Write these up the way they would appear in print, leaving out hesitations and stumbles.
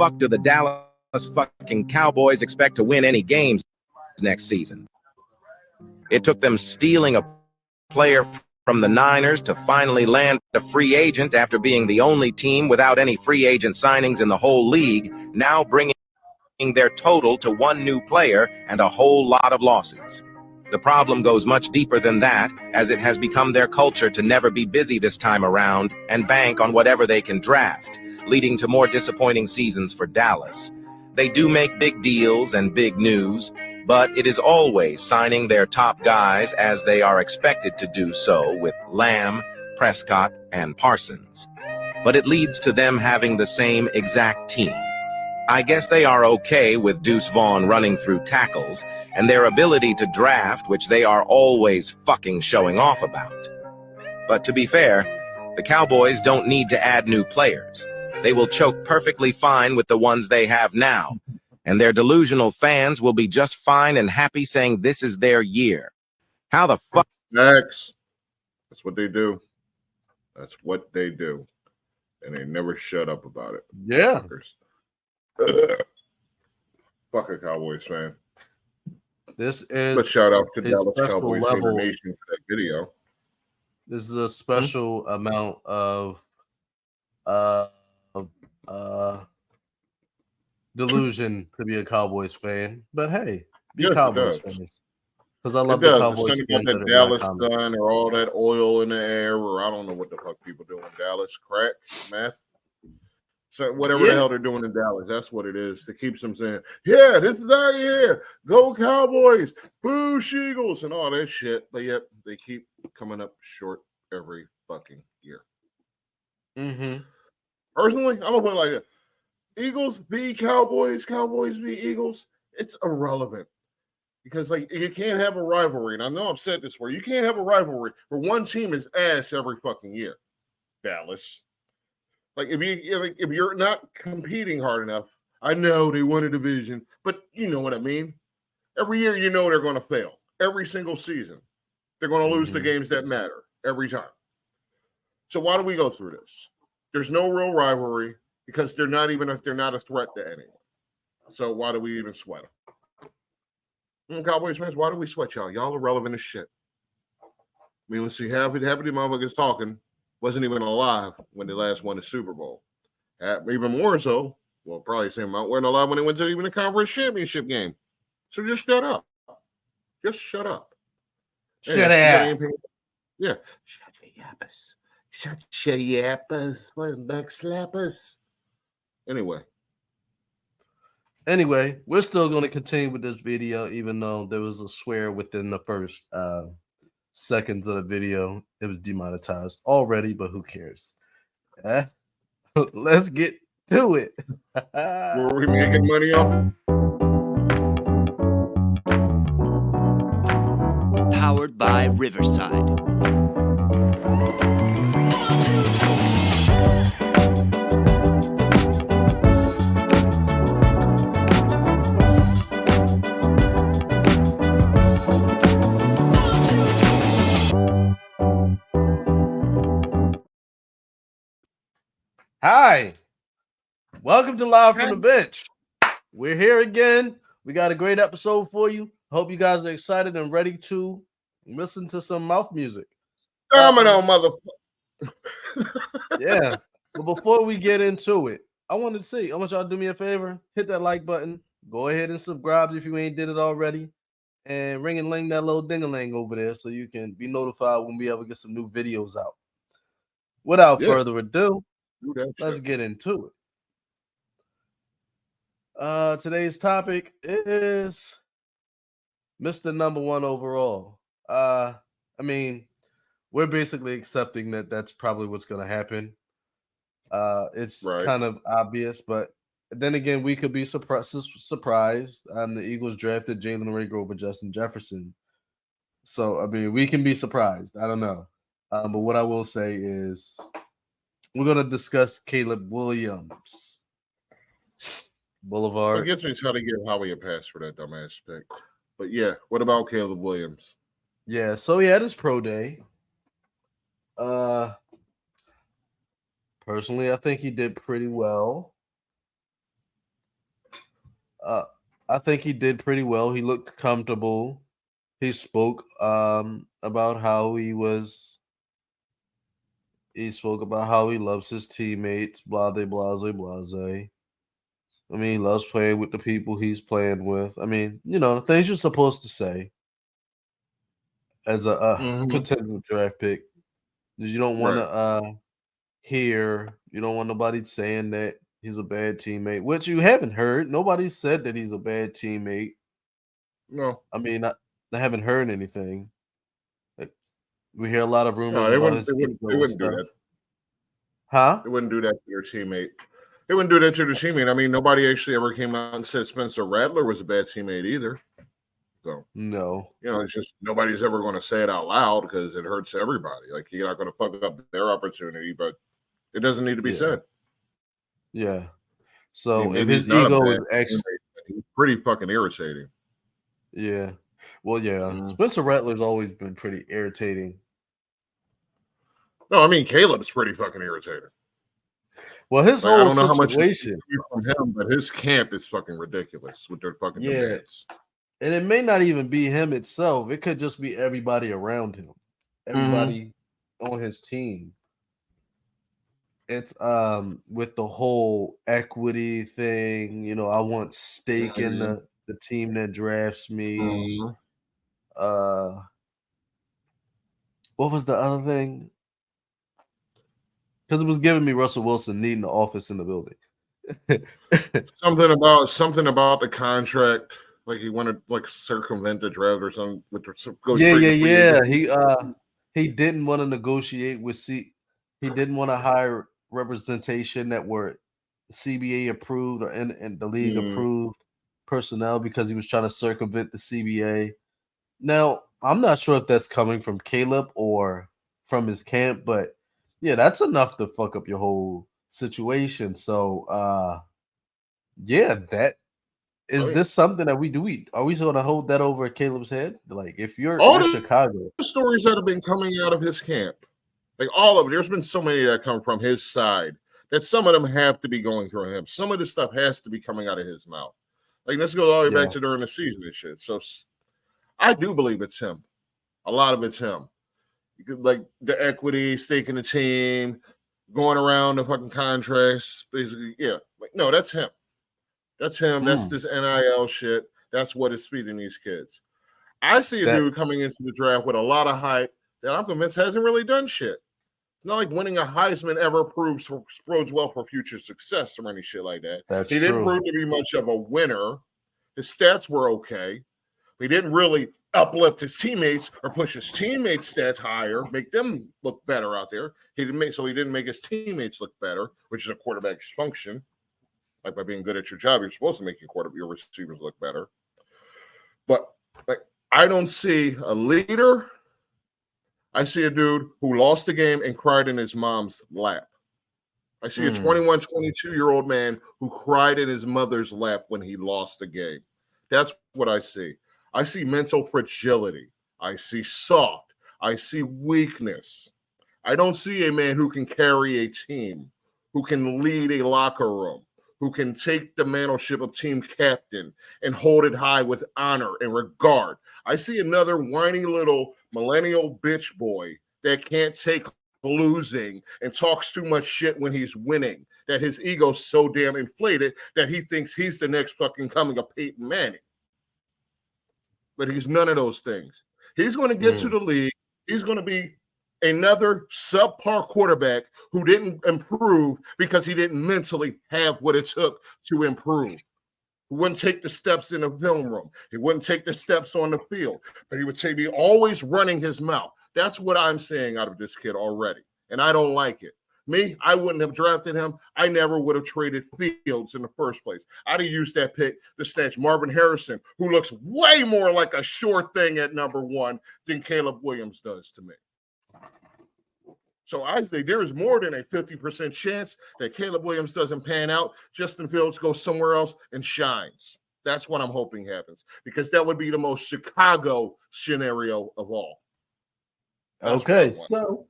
fuck do the Dallas fucking Cowboys expect to win any games next season? It took them stealing a player from the Niners to finally land a free agent after being the only team without any free agent signings in the whole league, now bringing their total to one new player and a whole lot of losses. The problem goes much deeper than that, as it has become their culture to never be busy this time around and bank on whatever they can draft, leading to more disappointing seasons for Dallas. They do make big deals and big news, but it is always signing their top guys as they are expected to do so with Lamb, Prescott, and Parsons. But it leads to them having the same exact team. I guess they are okay with Deuce Vaughn running through tackles and their ability to draft, which they are always fucking showing off about. But to be fair, the Cowboys don't need to add new players. They will choke perfectly fine with the ones they have now, and their delusional fans will be just fine and happy saying this is their year. How the fuck? Next. That's what they do. That's what they do. And they never shut up about it. Yeah. Fuck a Cowboys fan. This is a shout out to a Dallas special Cowboys level. Nation for that video. This is a special amount of delusion to be a Cowboys fan. But hey, be Yes, Cowboys fans. Because I love the Cowboys fans. fans. Got that Dallas sun or all that oil in the air, or I don't know what the fuck people do in Dallas. Crack, meth. So whatever the hell they're doing in Dallas, that's what it is. It keeps them saying, yeah, this is our year. Go Cowboys, boo Eagles, and all that shit. But yet they keep coming up short every fucking year. Mm-hmm. Personally, I'm gonna put it like this. Eagles be Cowboys, Cowboys be Eagles. It's irrelevant. Because like you can't have a rivalry. And I know I've said this where you can't have a rivalry where one team is ass every fucking year. Dallas. Like if you're not competing hard enough, I know they won a division, but you know what I mean. Every year, you know they're going to fail. Every single season, they're going to lose the games that matter every time. So why do we go through this? There's no real rivalry because they're not a threat to anyone. So why do we even sweat them? Cowboys fans, why do we sweat y'all? Y'all are relevant as shit. I mean, let's see, half the motherfuckers talking wasn't even alive when they last won the Super Bowl. Even more so, well, probably the same amount, weren't alive when they went to even the conference championship game. So just shut up. Just shut up. Shut up. Yeah. Shut your yappers. Shut your yappers. Back slappers. Anyway, we're still going to continue with this video, even though there was a swear within the first seconds of the video. It was demonetized already, but who cares? Let's get to it. Were we making money off? Powered by Riverside. Hi, welcome to Live from the Bench. We're here again. We got a great episode for you. Hope you guys are excited and ready to listen to some mouth music. Domino, motherfucker. Yeah, but before we get into it, I want y'all to do me a favor. Hit that like button. Go ahead and subscribe if you ain't did it already. And ring and ling that little ding-a-ling over there so you can be notified when we ever get some new videos out. Without further ado, let's get into it. Today's topic is Mr. Number One overall. I mean, we're basically accepting that that's probably what's going to happen. It's kind of obvious, but then again, we could be surprised. The Eagles drafted Jalen Reagor over Justin Jefferson. So, I mean, we can be surprised. I don't know. But what I will say is we're going to discuss Caleb Williams. Boulevard. I guess we try to give Howie a pass for that dumbass pick. But yeah, what about Caleb Williams? Yeah, so he had his pro day. Personally, I think he did pretty well. I think he did pretty well. He looked comfortable. He spoke about how he spoke about how he loves his teammates, blah blah blah blah. I mean, he loves playing with the people he's playing with. I mean, the things you're supposed to say as a Mhm. potential draft pick. You don't want Right. to you don't want nobody saying that he's a bad teammate, which you haven't heard. Nobody said that he's a bad teammate. No, I mean, I haven't heard anything. Like, we hear a lot of no, rumors they about wouldn't. his They wouldn't. They ego and wouldn't do stuff. that. Huh? They wouldn't do that to their teammate. They wouldn't do that to their teammate. I mean, nobody actually ever came out and said Spencer Rattler was a bad teammate either. So, No. it's just nobody's ever going to say it out loud because it hurts everybody. Like, you're not going to fuck up their opportunity, but it doesn't need to be Yeah. said. Yeah. I mean, So if maybe he's his not a ego bad is actually, teammate, but he's pretty fucking irritating. yeah. Well, yeah. Mhm. Spencer Rattler's always been pretty irritating. No, I mean, Caleb's pretty fucking irritating. Well, his Like, I whole don't know how much situation. from him, but his camp is fucking ridiculous with their fucking Yeah. demands. And it may not even be him itself. It could just be everybody around him. Everybody on his team. It's with the whole equity thing, I want stake in the team that drafts me. Mhm. What was the other thing? Because it was giving me Russell Wilson needing the office in the building. Something about the contract, like he wanted like circumvent the draft or something with the go Yeah. straight to free agency. He didn't want to negotiate with he didn't want to hire representation that were CBA approved or in the league approved personnel because he was trying to circumvent the CBA. Now, I'm not sure if that's coming from Caleb or from his camp, but yeah, that's enough to fuck up your whole situation. So yeah, that is Right. this something that we do? Are we going to hold that over Caleb's head? Like, if you're All the Chicago, stories that have been coming out of his camp, like all of it, there's been so many that come from his side that some of them have to be going through him. Some of this stuff has to be coming out of his mouth. Like, let's go all the way Yeah. back to during the season and shit. So I do believe it's him. A lot of it's him. You could, like, the equity, staking the team, going around the fucking contracts, basically. Yeah. Like, no, that's him. That's him. That's this NIL shit. That's what is feeding these kids. I see a dude coming into the draft with a lot of hype that I'm convinced hasn't really done shit. It's not like winning a Heisman ever bodes well for future success or any shit like that. That's He didn't true. prove to be much of a winner. His stats were okay. He didn't really uplift his teammates or push his teammates' stats higher, make them look better out there. He didn't make his teammates look better, which is a quarterback's function. Like, by being good at your job, you're supposed to make your receivers look better. But like, I don't see a leader. I see a dude who lost the game and cried in his mom's lap. I see a 21, 22-year-old man who cried in his mother's lap when he lost the game. That's what I see. I see mental fragility. I see soft. I see weakness. I don't see a man who can carry a team, who can lead a locker room, who can take the mantleship of team captain and hold it high with honor and regard. I see another whiny little millennial bitch boy that can't take losing and talks too much shit when he's winning, that his ego's so damn inflated that he thinks he's the next fucking coming of Peyton Manning. But he's none of those things. He's going to get to the league. He's going to be another subpar quarterback who didn't improve because he didn't mentally have what it took to improve. He wouldn't take the steps in the film room. He wouldn't take the steps on the field, but he would be always running his mouth. That's what I'm saying out of this kid already, and I don't like it. Me, I wouldn't have drafted him. I never would have traded Fields in the first place. I'd have used that pick to snatch Marvin Harrison, who looks way more like a sure thing at number one than Caleb Williams does to me. So I say there is more than a 50% chance that Caleb Williams doesn't pan out. Justin Fields goes somewhere else and shines. That's what I'm hoping happens, because that would be the most Chicago scenario of all. That's okay, so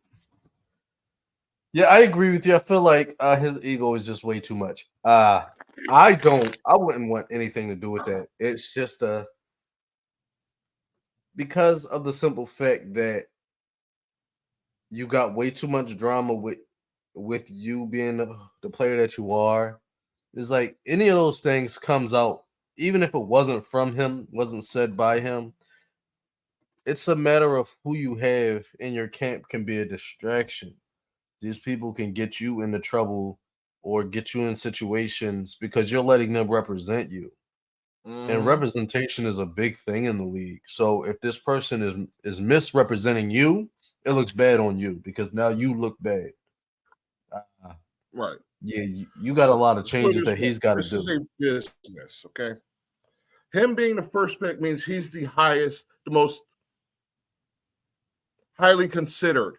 Yeah, I agree with you. I feel like his ego is just way too much. I wouldn't want anything to do with that. It's just because of the simple fact that you got way too much drama with you being the player that you are. It's like any of those things comes out, even if it wasn't from him, wasn't said by him. It's a matter of who you have in your camp can be a distraction. These people can get you into trouble or get you in situations because you're letting them represent you. And Mhm. representation is a big thing in the league. So if this person is misrepresenting you, it looks bad on you because now you look bad. Uh, Right. yeah, you got a lot of Let's put it changes this that way. he's got to This is do. a business, okay? Him being the first pick means he's the highest, the most highly considered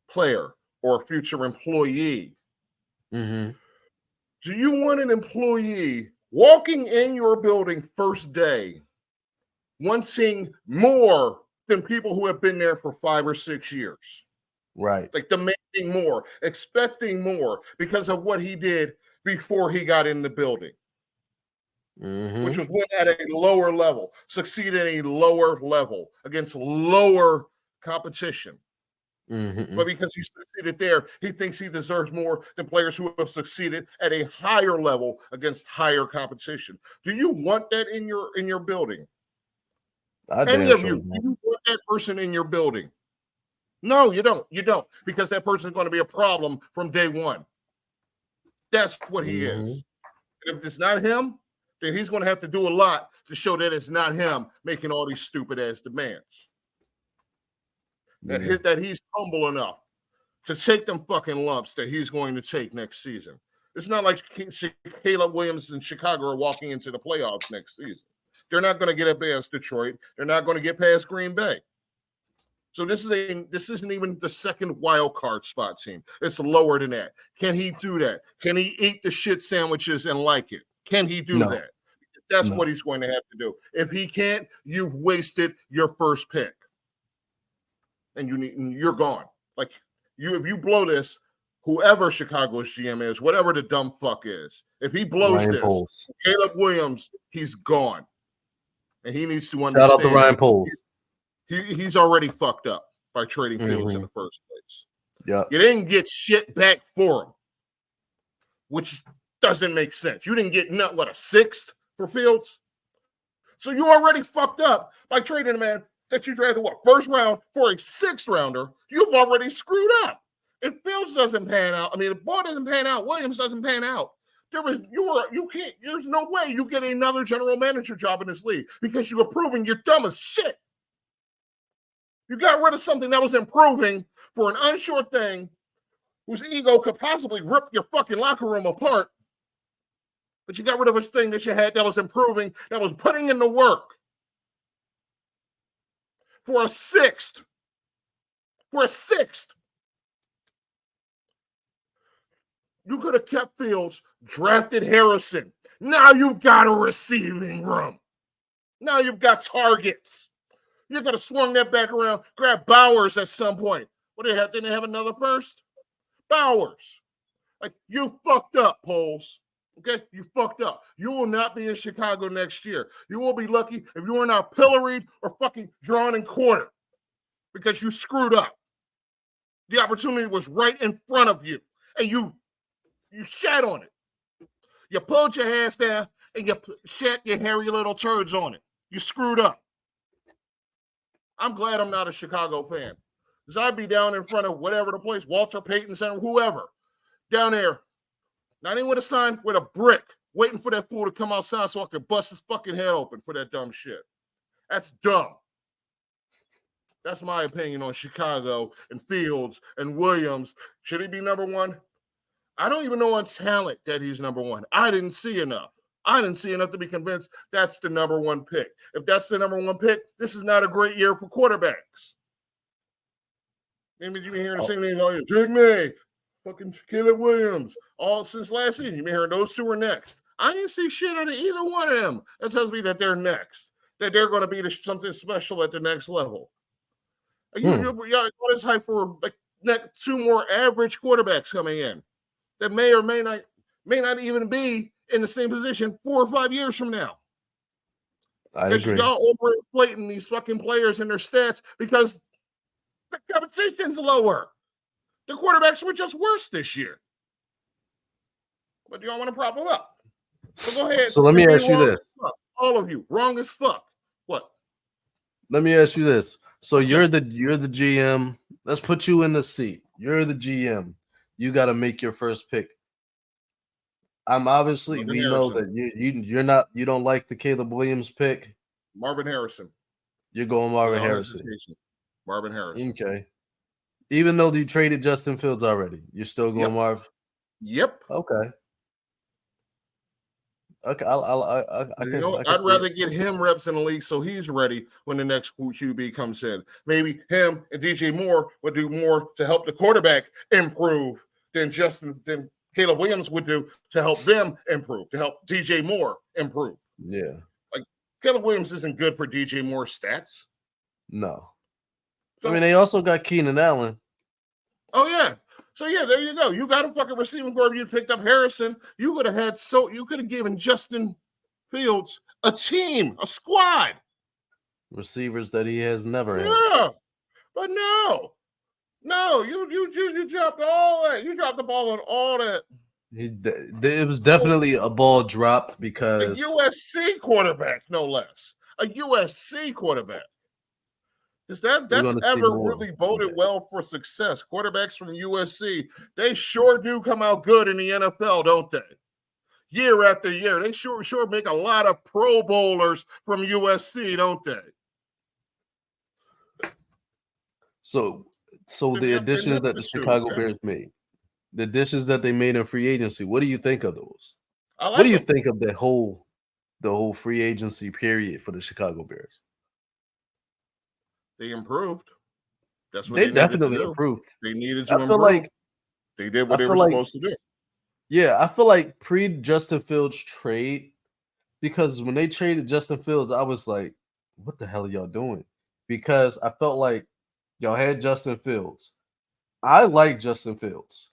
player or future employee. Mm-hmm. Do you want an employee walking in your building first day wanting more than people who have been there for 5 or 6 years? Right. Like demanding more, expecting more because of what he did before he got in the building, which Mm-hmm. was win at a lower level, succeed at a lower level against lower competition. Mm-hmm. But because he succeeded there, he thinks he deserves more than players who have succeeded at a higher level against higher competition. Do you want that in your building? I Any damn of sure you, do don't. you want that person in your building? No, you don't. You don't, because that person is going to be a problem from day one. That's what he Mm-hmm. is. And if it's not him, then he's going to have to do a lot to show that it's not him making all these stupid ass demands. Yeah. That he's humble enough to take them fucking lumps that he's going to take next season. It's not like Caleb Williams and Chicago are walking into the playoffs next season. They're not going to get up past Detroit. They're not going to get past Green Bay. So this isn't even the second wild card spot team. It's lower than that. Can he do that? Can he eat the shit sandwiches and like it? Can he do No. that? That's No. what he's going to have to do. If he can't, you've wasted your first pick, and you're gone. Like if you blow this, whoever Chicago's GM is, whatever the dumb fuck is, if he blows Ryan this, Poles. Caleb Williams, he's gone, and he needs to Shout out to understand Ryan Poles. he's already fucked up by trading Fields in Mm-hmm. the first place. Yeah. You didn't get shit back for him, which doesn't make sense. You didn't get a sixth for Fields. So you already fucked up by trading a man that you drafted first round for a sixth rounder. You've already screwed up. If Fields doesn't pan out, if Ball doesn't pan out, Williams doesn't pan out. You can't. There's no way you get another general manager job in this league because you are proving you're dumb as shit. You got rid of something that was improving for an unsure thing whose ego could possibly rip your fucking locker room apart. But you got rid of a thing that you had that was improving, that was putting in the work for a sixth. For a sixth. You could have kept Fields, drafted Harrison. Now you've got a receiving room. Now you've got targets. You could have swung that back around, grabbed Bowers at some point. What did they have? Didn't they have another first? Bowers. Like, you fucked up, Poles. Okay? You fucked up. You will not be in Chicago next year. You will be lucky if you are not pilloried or fucking drawn and quartered because you screwed up. The opportunity was right in front of you, and you shat on it. You pulled your ass down, and you shat your hairy little turds on it. You screwed up. I'm glad I'm not a Chicago fan because I'd be down in front of whatever the place, Walter Payton Center, whoever, down there, not even with a sign, with a brick, waiting for that fool to come outside so I could bust his fucking head open for that dumb shit. That's dumb. That's my opinion on Chicago and Fields and Williams. Should he be number one? I don't even know on talent that he's number one. I didn't see enough. I didn't see enough to be convinced that's the number one pick. If that's the number one pick, this is not a great year for quarterbacks. Maybe you've been hearing the same thing all year. Drake May, fucking Caleb Williams, all since last season. You've been hearing those two are next. I didn't see shit out of either one of them. That tells me that they're next, that they're going to be something special at the next level. You all this hype for, like, two more average quarterbacks coming in that may or may not even be in the same position 4 or 5 years from now. I Because agree. y'all overinflating these fucking players and their stats because the competition's lower. The quarterbacks were just worse this year. But y'all want to prop them up. So go ahead. So let me You're ask you wrong this. as fuck. All of you, wrong as fuck. What? Let me ask you this. So you're the GM. Let's put you in the seat. You're the GM. You got to make your first pick. Obviously Marvin we know Harrison. that you don't like the Caleb Williams pick. Marvin Harrison. You're going Marvin Without Harrison. hesitation. Marvin Harrison. Okay. Even though you traded Justin Fields already, you're still going Yep. Marv. Yep. Okay. Okay. I can I'd see rather it. get him reps in the league so he's ready when the next QB comes in. Maybe him and DJ Moore would do more to help the quarterback improve than Caleb Williams would do to help them improve, to help DJ Moore improve. Yeah. Like Caleb Williams isn't good for DJ Moore's stats. No. So, I mean, they also got Keenan Allen. oh yeah. So yeah, there you go. You got a fucking receiving corps. You picked up Harrison. You could have given Justin Fields a team, a squad. Receivers that he has never had. Yeah, but no, you dropped all that. You dropped the ball on all that. It was definitely a ball dropped A because USC quarterback, no less. A USC quarterback. Is that's gonna see ever more really of voted that. well for success? Quarterbacks from USC, they sure do come out good in the NFL, don't they? Year after year, they sure make a lot of Pro Bowlers from USC, don't they? So the They're additions that nothing the to do, Chicago man. Bears made, the additions that they made in free agency, what do you think of those? I What like do you them. think of the whole free agency period for the Chicago Bears? They improved. That's what They they needed to definitely do. improved. They needed to I feel improve. like They did I what they feel were like supposed to do. yeah, I feel like pre Justin Fields trade, because when they traded Justin Fields, I was like, what the hell are y'all doing? Because I felt like y'all had Justin Fields. I like Justin Fields.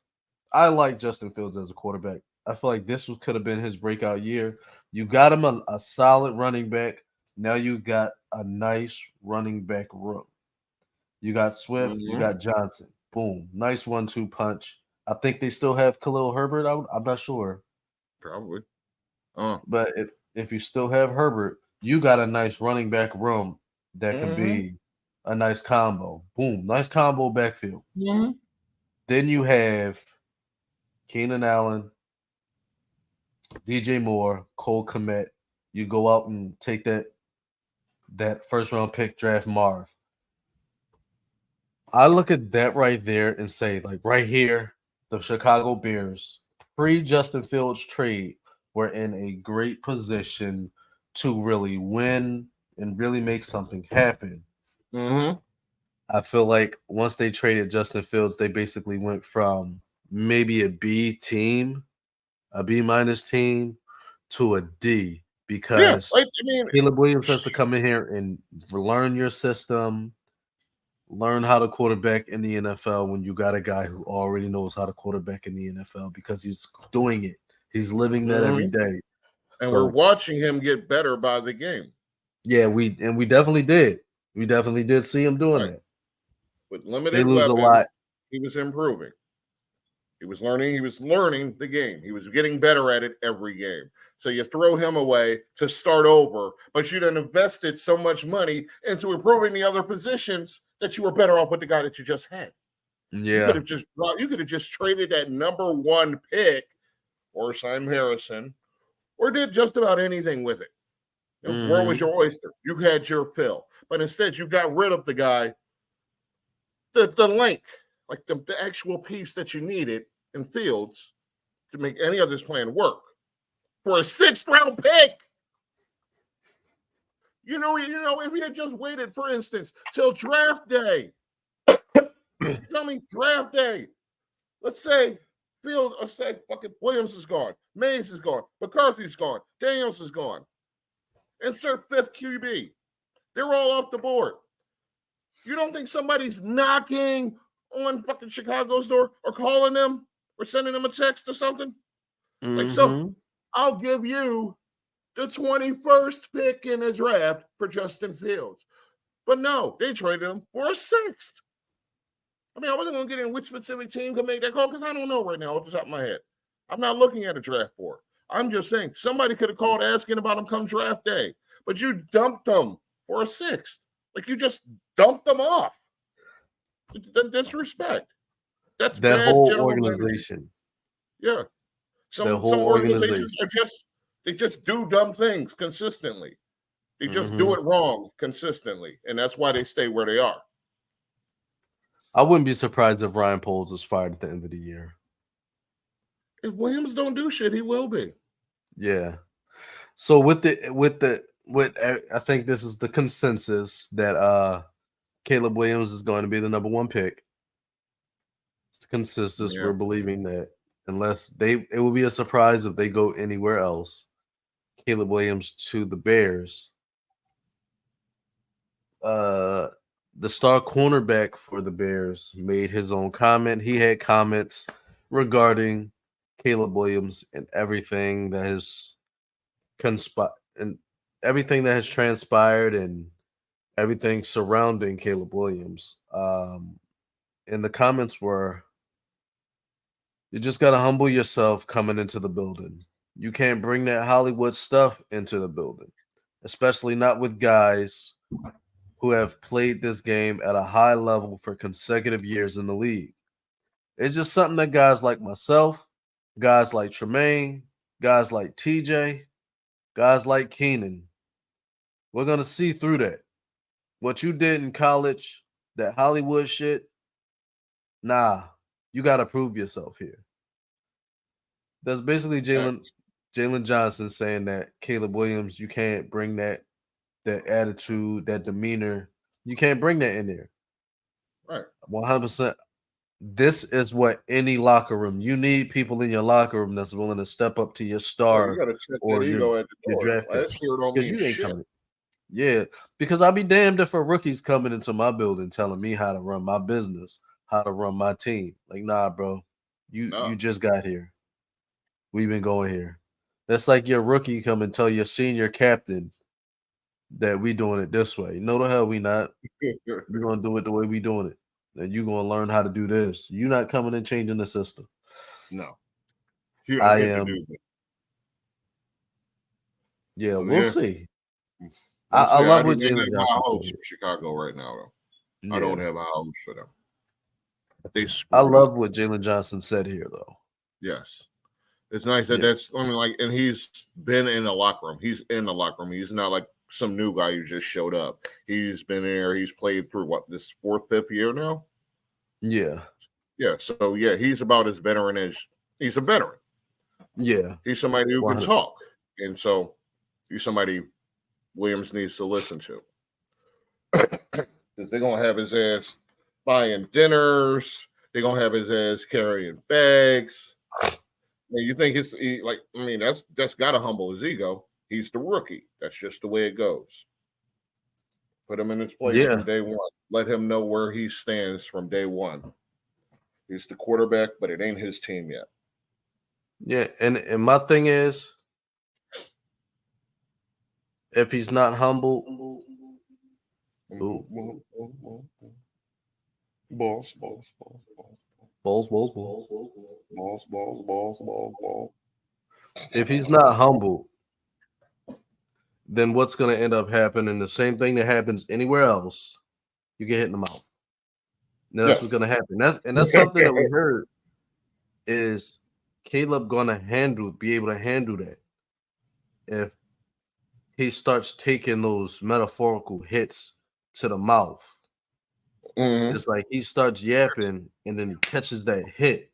I like Justin Fields as a quarterback. I feel like this could have been his breakout year. You got him a solid running back. Now you got a nice running back room. You got Swift, you Mhm. got Johnson. Boom. Nice 1-2 punch. I think they still have Khalil Herbert. I'm not sure. Probably. But if you still have Herbert, you got a nice running back room that could Mhm. be a nice combo. Boom. Nice combo backfield. Mhm. Then you have Keenan Allen, DJ Moore, Cole Kmet. You go out and take that first round pick, draft Marv. I look at that right there and say, like, right here, the Chicago Bears, pre Justin Fields trade, were in a great position to really win and really make something happen. Mhm. I feel like once they traded Justin Fields, they basically went from maybe a B team, a B minus team, to a D, Yeah, because like I mean, Caleb Williams has to come in here and learn your system, learn how to quarterback in the NFL when you got a guy who already knows how to quarterback in the NFL because he's doing it. He's living that every Mhm. day. and we're So watching him get better by the game. yeah, we definitely did. We definitely did see him doing Right. that. With They limited lose a weapons, lot. he was improving. He was learning the game. He was getting better at it every game. So you throw him away to start over, but you done invested so much money into improving the other positions that you were better off with the guy that you just had. You could Yeah. have just traded that number one pick or Simon Harrison, or did just about anything with it. And where was Mhm. your oyster? You had your fill. But instead you got rid of the guy, the link, like the actual piece that you needed in Fields to make any of this plan work for a 6th round pick. You know, if we had just waited, for instance, till draft day. Tell me draft day. Let's say Field or say fucking Williams is gone, Mays is gone, McCarthy's gone, Daniels is gone. Insert 5th QB. They're all off the board. You don't think somebody's knocking on fucking Chicago's door or calling them or sending them a text or something? It's like, so I'll give you the 21st pick in the draft for Justin Fields. But no, they traded him for a 6th. I mean, I wasn't going to get in which specific team could make that call because I don't know right now off the top of my head. I'm not looking at a draft board. I'm just saying somebody could have called asking about him come draft day, but you dumped them for a 6th. Like you just dumped them off. The disrespect. That's that bad whole general organization. management. Yeah. Some whole organizations they just do dumb things consistently. They just do it wrong consistently, and that's why they stay where they are. I wouldn't be surprised if Ryan Poles is fired at the end of the year. If Williams don't do shit, he will be. Yeah. So I think this is the consensus that Caleb Williams is going to be the number 1 pick. It's the consensus. Yeah. We're believing that unless it will be a surprise if they go anywhere else. Caleb Williams to the Bears. The star cornerback for the Bears made his own comment. He had comments regarding Caleb Williams and everything that has transpired and everything surrounding Caleb Williams. And the comments were, you just got to humble yourself coming into the building. You can't bring that Hollywood stuff into the building, especially not with guys who have played this game at a high level for consecutive years in the league. It's just something that guys like myself, guys like Tremaine, guys like TJ, guys like Keenan, we're going to see through that. What you did in college, that Hollywood shit, nah, you got to prove yourself here. That's basically Jalen Johnson saying that Caleb Williams, you can't bring that attitude, that demeanor, you can't bring that in there. Right. 100%. This is what any locker room, you need people in your locker room that's willing to step up to your star you gotta check or that ego at the door. draft pick. That shit don't mean You ain't shit. coming. Yeah, because I'll be damned if a rookie's coming into my building telling me how to run my business, how to run my team. Like, nah, bro, you just got here. We've been going here. That's like your rookie come and tell your senior captain that we doing it this way. No, the hell we not. We're gonna do it the way we doing it. And you're gonna learn how to do this. You're not coming and changing the system. No. I am. Yeah, we'll see. I love what Jalen Johnson hopes for Chicago right now, though. Yeah. I don't have high hopes for them. I love what Jalen Johnson said here, though. Yes. It's nice that and he's been in the locker room. He's in the locker room. He's not like some new guy who just showed up. He's been there. He's played through this 4th, 5th year now? Yeah. Yeah. So, yeah, he's about as veteran as he's a veteran. Yeah. He's somebody who can talk. And so he's somebody Williams needs to listen to. Because they're going to have his ass buying dinners. They're going to have his ass carrying bags. And you think that's got to humble his ego. He's the rookie. That's just the way it goes. Put him in his place from day one. Let him know where he stands from day one. He's the quarterback, but it ain't his team yet. Yeah, and my thing is, if he's not humble, balls. If he's not humble, then what's going to end up happening? The same thing that happens anywhere else. You get hit in the mouth. And that's what's going to happen. That's something that we heard is Caleb going to be able to handle that if he starts taking those metaphorical hits to the mouth. Mm-hmm. It's like he starts yapping and then he catches that hit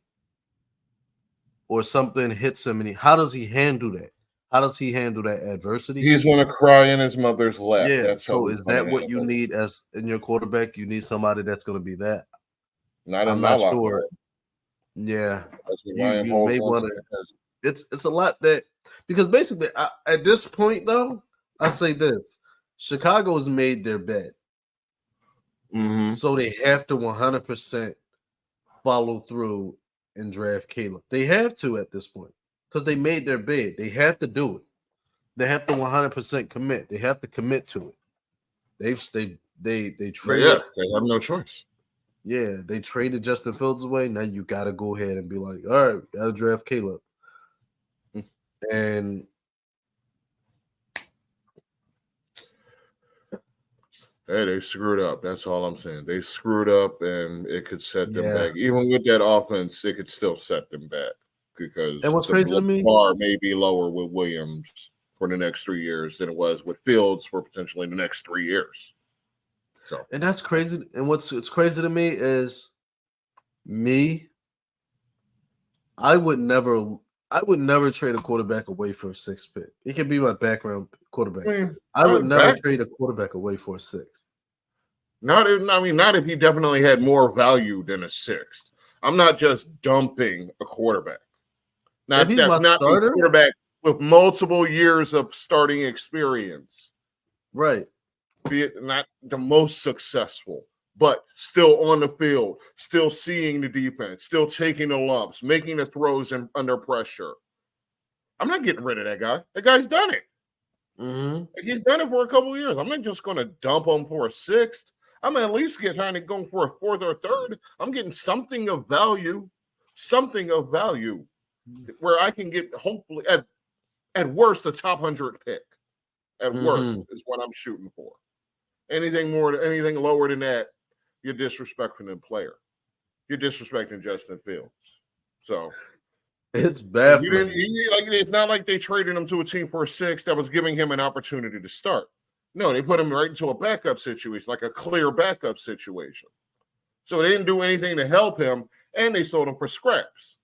or something hits him. And how does he handle that? How does he handle that adversity? He's going to cry in his mother's lap. Yeah. That's so is that what you need as in your quarterback? You need somebody that's going to be that. I'm not sure. Yeah. You may want to. It's a lot that because basically at this point though, I say this: Chicago's made their bed, so they have to 100% follow through and draft Caleb. They have to at this point because they made their bid. They have to do it. They have to 100% commit. They have to commit to it. They traded. Yeah, they have no choice. Yeah, they traded Justin Fields away. Now you got to go ahead and be like, all right, got to draft Caleb. And hey, they screwed up. That's all I'm saying. They screwed up, and it could set them back. Even with that offense, it could still set them back because and what's crazy to me, bar may be lower with Williams for the next 3 years than it was with Fields for potentially the next 3 years. So, and that's crazy. And what's crazy to me is I would never trade a quarterback away for a 6th pick. It can be my background quarterback. I would never trade a quarterback away for a 6th. Not if he definitely had more value than a 6th. I'm not just dumping a quarterback. Now, if he's that's my not starter, a quarterback with multiple years of starting experience. right. Be it not the most successful, but still on the field, still seeing the defense, still taking the lumps, making the throws under pressure. I'm not getting rid of that guy. That guy's done it. Mm-hmm. He's done it for a couple of years. I'm not just going to dump him for a 6th. I'm at least trying to go for a 4th or a 3rd. I'm getting something of value where I can get hopefully at worst a top 100 pick. At worst is what I'm shooting for. Anything lower than that, you're disrespecting the player. You're disrespecting Justin Fields. So it's baffling. It's not like they traded him to a team for a 6th that was giving him an opportunity to start. No, they put him right into a backup situation, like a clear backup situation. So they didn't do anything to help him, and they sold him for scraps.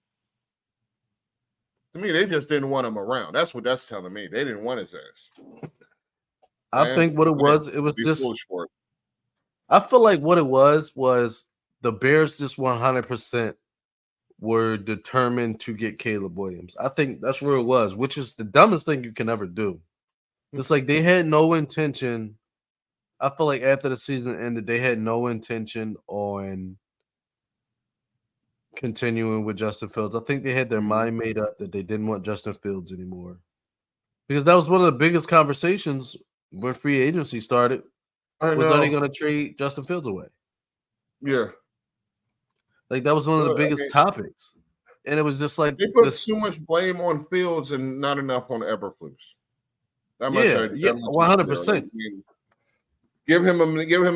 To me, they just didn't want him around. That's what that's telling me. They didn't want his ass. I think what it was just. I feel like what it was the Bears just 100% were determined to get Caleb Williams. I think that's where it was, which is the dumbest thing you can ever do. It's like they had no intention. I feel like after the season ended, they had no intention on continuing with Justin Fields. I think they had their mind made up that they didn't want Justin Fields anymore. Because that was one of the biggest conversations when free agency started. Are they going to trade Justin Fields away? Yeah. Like that was one of the biggest topics. And it was just like they put too much blame on Fields and not enough on Eberflus. 100%. Give him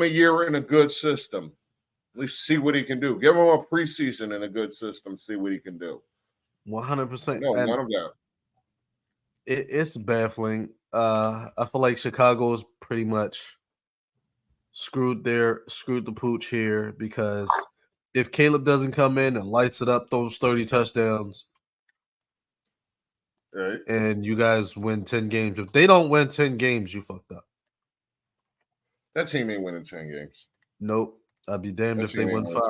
a year in a good system. At least see what he can do. Give him a preseason in a good system. See what he can do. 100%. No, none of that. It's baffling. I feel like Chicago is pretty much screwed the pooch here because if Caleb doesn't come in and lights it up, throws 30 touchdowns, right, and you guys win 10 games. If they don't win 10 games, you fucked up. That team ain't winning 10 games. Nope. I'd be damned if they win 5.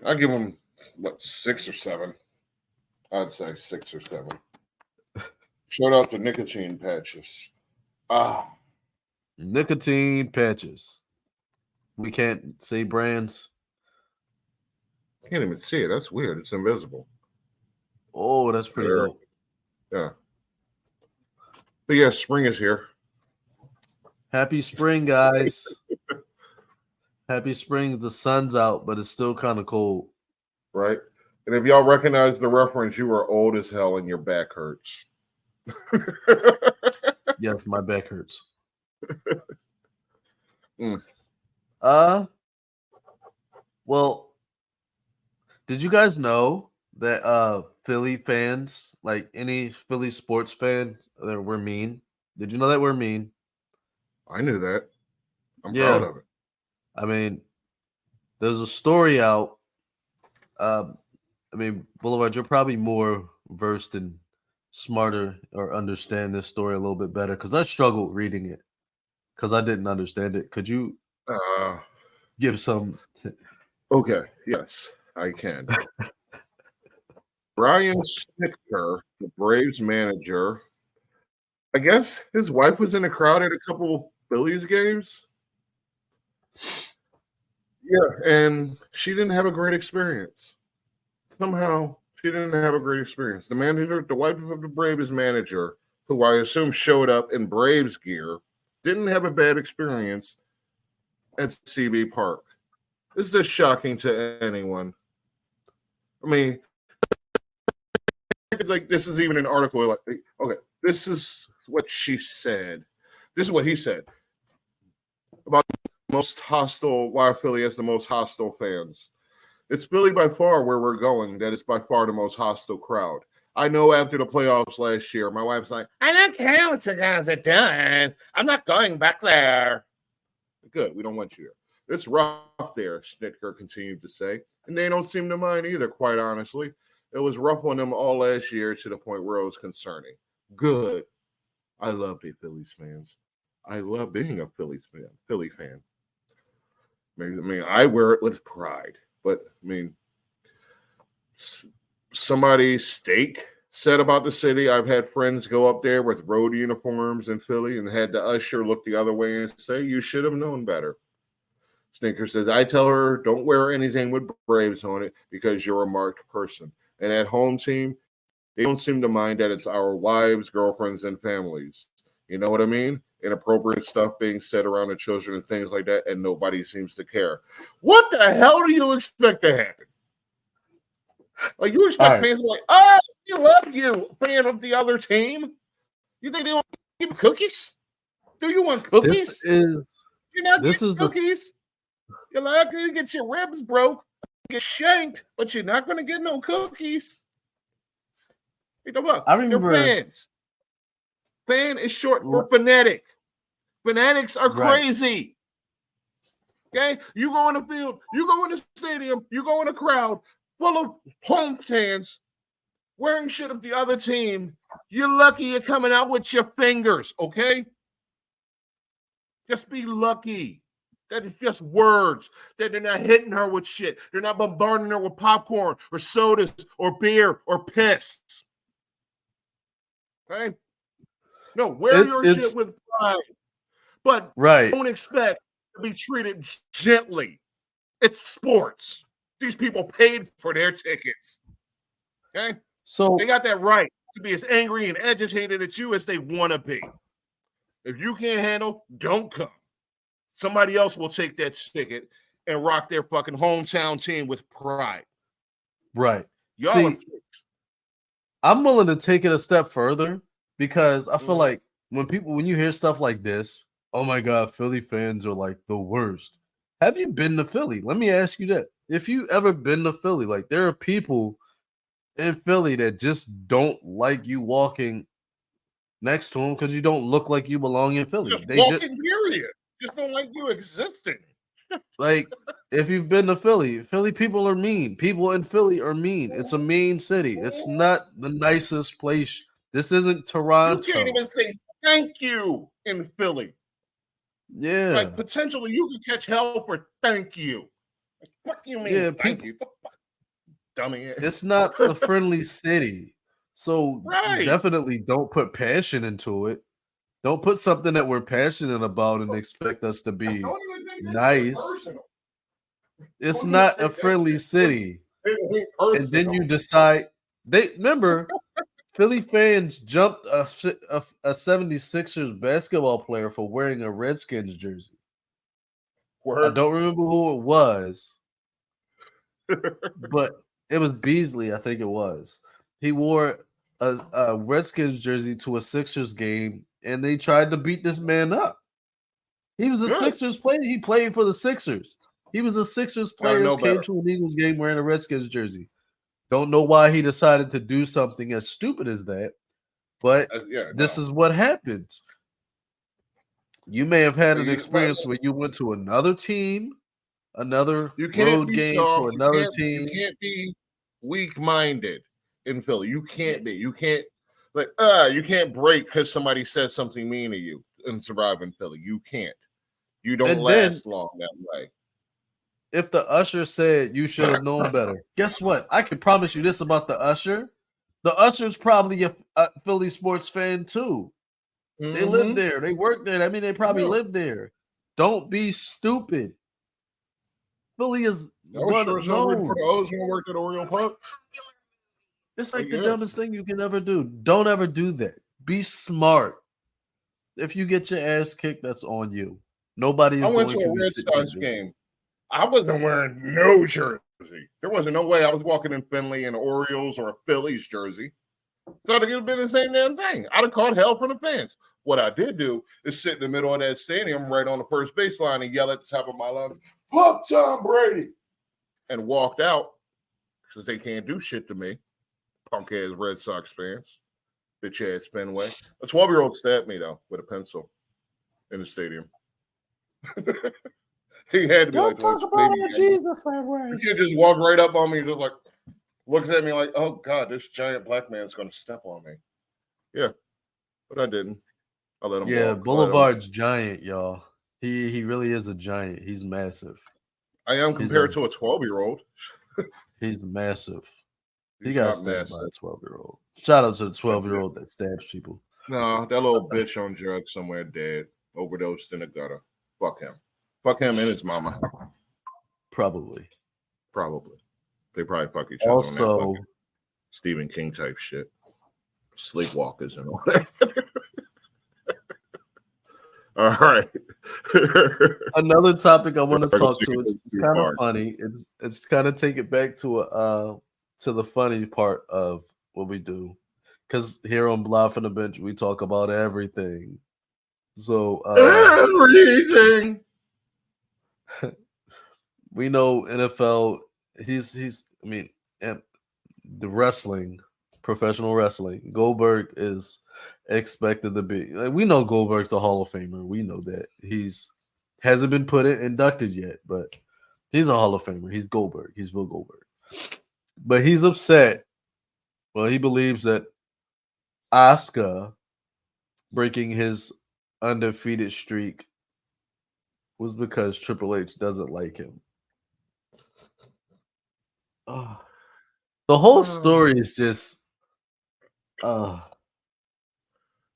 I give them 6 or 7. I'd say 6 or 7. Shout out to nicotine patches. Nicotine patches. We can't say brands. I can't even see it. That's weird. It's invisible. Oh, that's pretty dope. Yeah. But yeah, spring is here. Happy spring, guys. Happy spring. The sun's out, but it's still kind of cold. Right. And if y'all recognize the reference, you are old as hell and your back hurts. Yes, my back hurts. Well, did you guys know that Philly fans, like any Philly sports fan, that we're mean? Did you know that we're mean? I knew that. I'm proud of it. I mean, there's a story out. Boulevard, you're probably more versed and smarter or understand this story a little bit better because I struggled reading it because I didn't understand it. Could you give some? Okay, yes, I can. Brian Snitker, the Braves manager, I guess his wife was in a crowd at a couple of Phillies games. Yeah, and she didn't have a great experience. Somehow, she didn't have a great experience. The manager, the wife of the Braves manager, who I assume showed up in Braves gear, didn't have a bad experience at CB Park. This is shocking to anyone. I mean, like this is even an article. Like, okay, this is what she said. This is what he said about the most hostile. Why Philly has the most hostile fans. It's Philly by far where we're going. That is by far the most hostile crowd. I know after the playoffs last year, my wife's like, I don't care what you guys are doing. I'm not going back there. Good. We don't want you there. It's rough there, Snitker continued to say. And they don't seem to mind either, quite honestly. It was rough on them all last year to the point where it was concerning. Good. I love the Phillies fans. I love being a Philly fan. I mean, I wear it with pride. But, I mean, somebody's steak said about the city. I've had friends go up there with road uniforms in Philly and had the usher look the other way and say, you should have known better. Stinker says, I tell her, don't wear anything with Braves on it because you're a marked person. And at home team, they don't seem to mind that it's our wives, girlfriends, and families. You know what I mean? Inappropriate stuff being said around the children and things like that, and nobody seems to care. What the hell do you expect to happen? Like, you expect fans to be like, oh, we love you, fan of the other team. You think they don't give cookies? Do you want cookies? You're not getting cookies. You're not going to get your ribs broke, get shanked, but you're not going to get no cookies. You know what? I remember You're fans. Fan is short for fanatic. Fanatics are crazy. Okay? You go in the field, you go in the stadium, you go in a crowd full of home fans wearing shit of the other team. You're lucky you're coming out with your fingers, okay? Just be lucky. That is just words. That they're not hitting her with shit. They're not bombarding her with popcorn or sodas or beer or piss. Okay? No, wear your shit with pride. But don't expect to be treated gently. It's sports. These people paid for their tickets. Okay? So they got that right to be as angry and agitated at you as they want to be. If you can't handle, don't come. Somebody else will take that ticket and rock their fucking hometown team with pride. Right. Y'all I'm willing to take it a step further because I feel like when you hear stuff like this, oh my God, Philly fans are like the worst. Have you been to Philly? Let me ask you that. If you ever been to Philly, like there are people in Philly that just don't like you walking next to them because you don't look like you belong in Philly. Just walking, period. Just don't like you existing. Like, if you've been to Philly, Philly people are mean. People in Philly are mean. It's a mean city. It's not the nicest place. This isn't Toronto. You can't even say thank you in Philly. Yeah. Like, potentially, you could catch hell for thank you. Like, what do you mean thank you? Dummy. It's not a friendly city. So definitely don't put passion into it. Don't put something that we're passionate about and expect us to be nice. It's not a friendly city. And then you decide remember Philly fans jumped a 76ers basketball player for wearing a Redskins jersey. I don't remember who it was, but it was Beasley, I think it was. He wore a Redskins jersey to a Sixers game, and they tried to beat this man up. He was a Sixers player. He played for the Sixers. He was a Sixers player who came to an Eagles game wearing a Redskins jersey. Don't know why he decided to do something as stupid as that, but this is what happens. You may have had an experience where you went to another team, another road game to another team. You can't be weak-minded in Philly. You can't be. You can't you can't break because somebody said something mean to you and survive in Philly. You can't. You don't last long that way. If the usher said you should have known better, guess what? I can promise you this about the usher. The usher's probably a Philly sports fan too. They live there. They work there. I mean, they probably live there. Don't be stupid. Philly is I was sure as hell rooting for no. the O's when I worked at Oriole Park. It's like the Yeah. dumbest thing you can ever do. Don't ever do that. Be smart. If you get your ass kicked, that's on you. Nobody I is went going to to a be Red sitting Sox there. game. I wasn't wearing no jersey. There wasn't no way I was walking in Fenley in an Orioles or a Phillies jersey. Thought it would have been the same damn thing. I'd have caught hell from the fans. What I did do is sit in the middle of that stadium right on the first baseline and yell at the top of my lungs, "Fuck Tom Brady," and walked out because they can't do shit to me. Punk ass Red Sox fans. Bitch ass Fenway. A 12-year-old stabbed me though with a pencil in the stadium. He had to be like, Jesus that way. the kid just walked right up on me, just like looks at me like, "Oh God, this giant black man's gonna step on me." Yeah, but I didn't. I let him Yeah, walk. Boulevard's giant, y'all. He really is a giant. He's massive. I am He's compared to a 12-year-old. He's massive. He He's got not stabbed by massive. a 12-year-old. Shout out to the 12-year-old that stabs people. No, that little bitch on drugs somewhere dead, overdosed in the gutter. Fuck him. Fuck him and his mama. Probably. Probably. They probably fuck each other on that Also, fucking Stephen King type shit. Sleepwalkers and all that. All right. another topic I want to Right, talk so to. you It's go too kind of far. funny. It's kind of take it back to the funny part of what we do, because here on Blah from the Bench we talk about everything. So Everything. we know NFL. He's. I mean, and the wrestling, professional wrestling. Goldberg is expected to be. Like, we know Goldberg's a Hall of Famer. We know that he's hasn't been inducted yet, but he's a Hall of Famer. He's Goldberg. He's Bill Goldberg. But he's upset. Well, he believes that Asuka breaking his undefeated streak was because Triple H doesn't like him. The whole story is just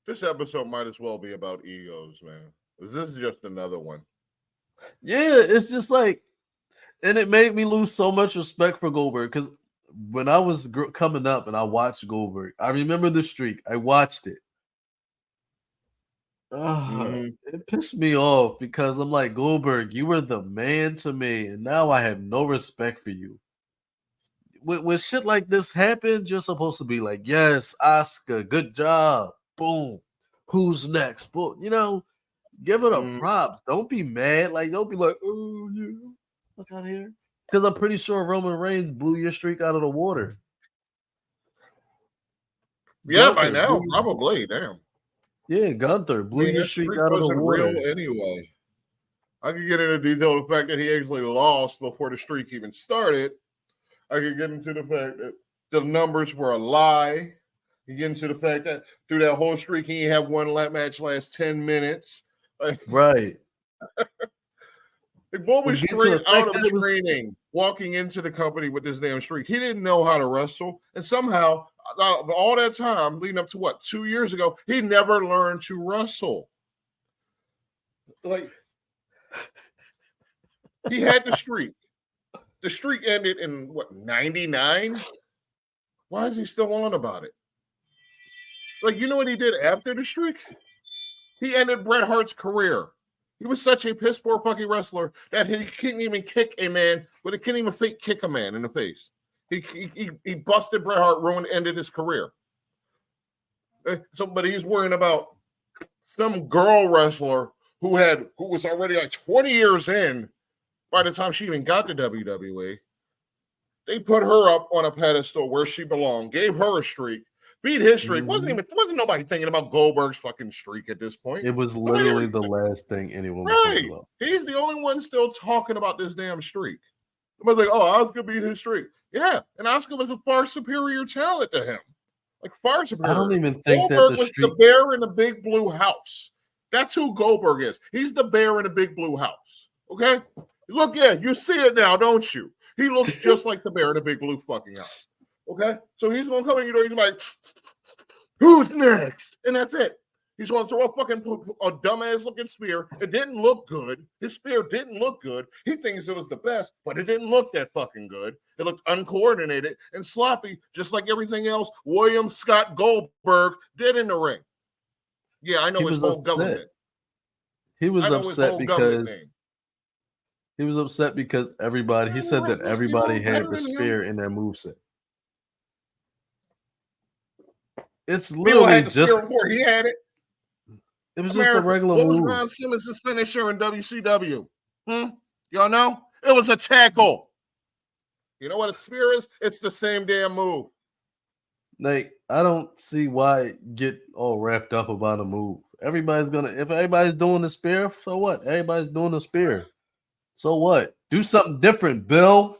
This episode might as well be about egos, man. This is just another one. yeah, it's just like, and it made me lose so much respect for Goldberg, because when I was coming up and I watched Goldberg, I remember the streak. I watched it. It pissed me off because I'm like, Goldberg, you were the man to me, and now I have no respect for you. When shit like this happens, you're supposed to be like, yes, Asuka, good job. Boom. Who's next? Boom. You know, give it up props. Don't be mad. Like, don't be like, oh, yeah, look out here. Because I'm pretty sure Roman Reigns blew your streak out of the water. Yeah, by now, probably. Damn. Yeah, Gunther blew your streak out of the wasn't water. real anyway. I could get into detail the fact that he actually lost before the streak even started. I could get into the fact that the numbers were a lie. You get into the fact that through that whole streak, he had one match last 10 minutes. Like, right. The boy was straight out of training, walking into the company with this damn streak. He didn't know how to wrestle. And somehow, all that time leading up to 2 years ago, he never learned to wrestle. Like, he had the streak. The streak ended in 99? Why is he still on about it? Like, you know what he did after the streak? He ended Bret Hart's career. He was such a piss poor fucking wrestler that he couldn't even kick a man, but he couldn't even fake kick a man in the face. He busted Bret Hart, ended his career. But he's worrying about some girl wrestler who was already like 20 years in by the time she even got to WWE. They put her up on a pedestal where she belonged, gave her a streak, beat his streak. Wasn't nobody thinking about Goldberg's fucking streak at this point. It was literally the last thing anyone was thinking about. He's the only one still talking about this damn streak. Somebody's like, oh, Asuka beat his streak. Yeah, and Asuka was a far superior talent to him. Like, far superior. I don't even think Goldberg was the bear in the big blue house. That's who Goldberg is. He's the bear in the big blue house. Okay? Look, yeah, you see it now, don't you? He looks just like the bear in the big blue fucking house. Okay? So he's going to come in, he's like, who's next? And that's it. He's going to throw a dumbass looking spear. It didn't look good. His spear didn't look good. He thinks it was the best, but it didn't look that fucking good. It looked uncoordinated and sloppy, just like everything else William Scott Goldberg did in the ring. Yeah, I know He his was whole upset. government. He was I know his upset whole government because name. he was upset because everybody. He said that everybody had the Better than him. spear in their moveset. It's People literally had the just. spear before he had it. It was just a regular what move. was Ron Simmons' finisher in WCW? Y'all know? It was a tackle. You know what a spear is? It's the same damn move. Like, I don't see why get all wrapped up about a move. If everybody's doing the spear, so what? Everybody's doing the spear. So what? Do something different, Bill.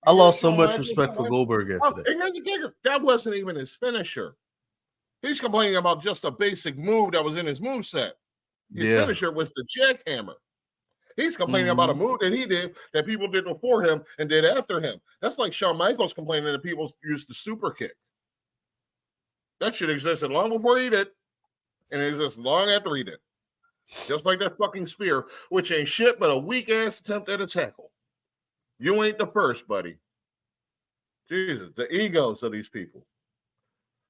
I lost so much respect for Goldberg after that. And here's the kicker. That wasn't even his finisher. He's complaining about just a basic move that was in his moveset. His finisher was the jackhammer. He's complaining about a move that he did that people did before him and did after him. That's like Shawn Michaels complaining that people used the super kick. That shit existed long before he did, and it exists long after he did. Just like that fucking spear, which ain't shit but a weak-ass attempt at a tackle. You ain't the first, buddy. Jesus, the egos of these people.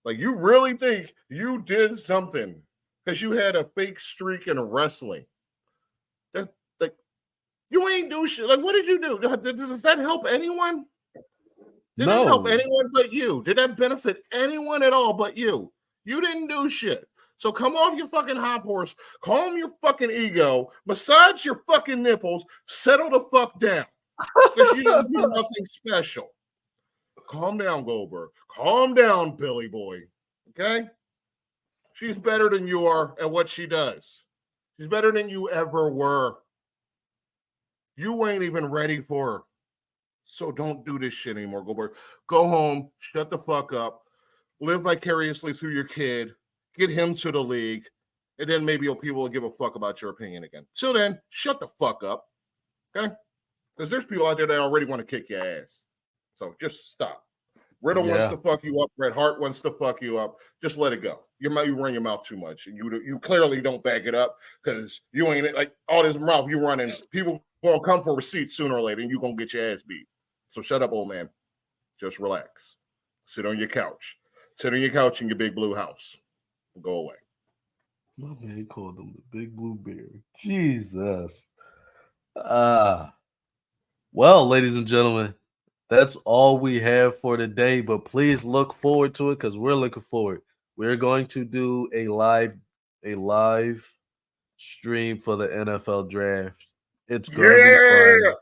Like, you really think you did something because you had a fake streak in wrestling. That, like, you ain't do shit. Like, what did you do? Does that help anyone? Did it help anyone but you? Did that benefit anyone at all but you? You didn't do shit. So come off your fucking hop horse, calm your fucking ego, massage your fucking nipples, settle the fuck down. Because you didn't do nothing special. Calm down, Goldberg. Calm down, Billy Boy. Okay? She's better than you are at what she does. She's better than you ever were. You ain't even ready for her. So don't do this shit anymore, Goldberg. Go home, shut the fuck up, live vicariously through your kid, get him to the league, and then maybe people will give a fuck about your opinion again. Till then, shut the fuck up. Okay? Because there's people out there that already want to kick your ass. So just stop. Riddle wants to fuck you up. Bret Hart wants to fuck you up. Just let it go. You run your mouth too much. And you clearly don't back it up because you ain't like all this mouth you running. People gonna come for receipts sooner or later and you gonna get your ass beat. So shut up, old man. Just relax. Sit on your couch. Sit on your couch in your big blue house. Go away. My man called him the Big Blue Bear. Jesus. Well, ladies and gentlemen, that's all we have for today. But please look forward to it because we're looking forward. We're going to do a live stream for the NFL draft. It's gonna be fun.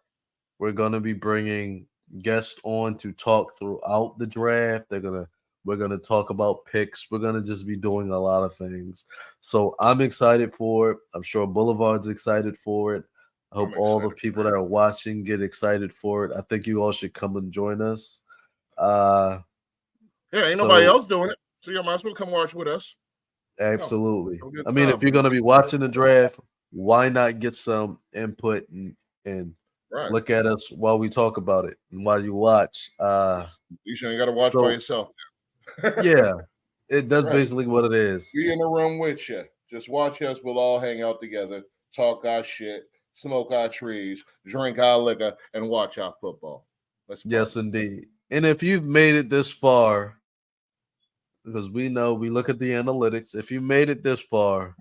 We're gonna be bringing guests on to talk throughout the draft. We're gonna talk about picks. We're gonna just be doing a lot of things. So I'm excited for it. I'm sure Boulevard's excited for it. I hope all the people that are watching get excited for it. I think you all should come and join us. Ain't nobody else doing it. So you might as well come watch with us. Absolutely. I mean, if you're gonna be watching the draft, why not get some input and look at us while we talk about it and while you watch. You ain't got to watch by yourself. Yeah, that's basically what it is. Be in the room with you. Just watch us. We'll all hang out together, talk our shit, smoke our trees, drink our liquor, and watch our football. Yes, indeed. And if you've made it this far, because we know we look at the analytics, if you made it this far,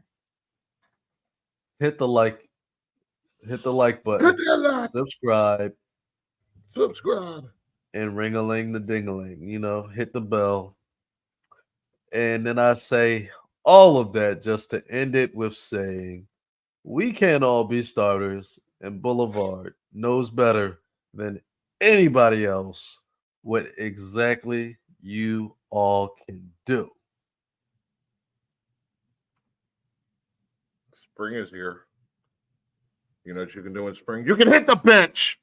hit the like button, subscribe, and ring-a-ling the ding-a-ling. Hit the bell. And then I say all of that just to end it with saying, we can't all be starters, and Boulevard knows better than anybody else what exactly you all can do. Spring is here. You know what you can do in spring? You can hit the bench.